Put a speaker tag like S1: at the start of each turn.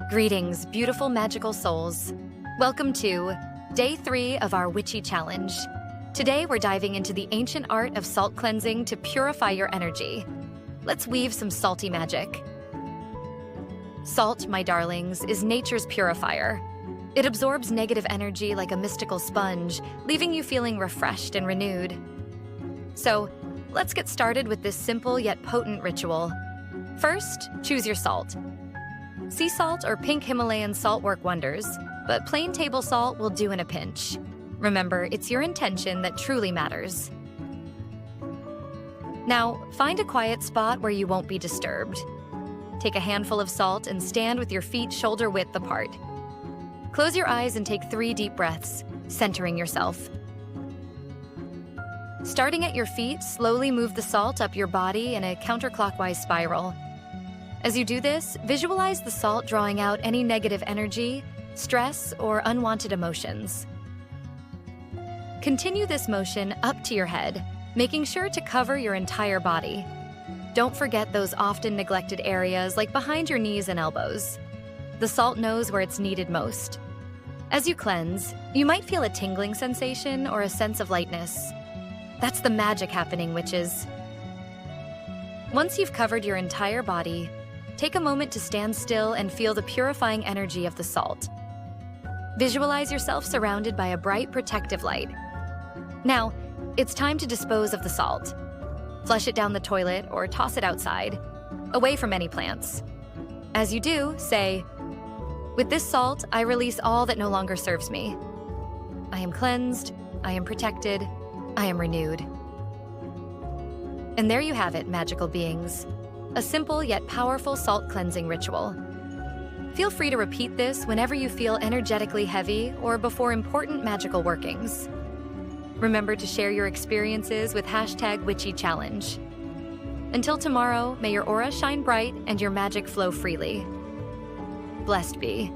S1: Greetings, beautiful magical souls. Welcome to Day 3 of our Witchy Challenge. Today we're diving into the ancient art of salt cleansing to purify your energy. Let's weave some salty magic. Salt, my darlings, is nature's purifier. It absorbs negative energy like a mystical sponge, leaving you feeling refreshed and renewed. So, let's get started with this simple yet potent ritual. First, choose your salt. Sea salt or pink Himalayan salt work wonders, but plain table salt will do in a pinch. Remember, it's your intention that truly matters. Now, find a quiet spot where you won't be disturbed. Take a handful of salt and stand with your feet shoulder-width apart. Close your eyes and take 3 deep breaths, centering yourself. Starting at your feet, slowly move the salt up your body in a counterclockwise spiral. As you do this, visualize the salt drawing out any negative energy, stress, or unwanted emotions. Continue this motion up to your head, making sure to cover your entire body. Don't forget those often neglected areas like behind your knees and elbows. The salt knows where it's needed most. As you cleanse, you might feel a tingling sensation or a sense of lightness. That's the magic happening, witches. Once you've covered your entire body, take a moment to stand still and feel the purifying energy of the salt. Visualize yourself surrounded by a bright, protective light. Now, it's time to dispose of the salt. Flush it down the toilet or toss it outside, away from any plants. As you do, say, "With this salt, I release all that no longer serves me. I am cleansed, I am protected, I am renewed." And there you have it, magical beings. A simple yet powerful salt cleansing ritual. Feel free to repeat this whenever you feel energetically heavy or before important magical workings. Remember to share your experiences with #WitchyChallenge. Until tomorrow, may your aura shine bright and your magic flow freely. Blessed be.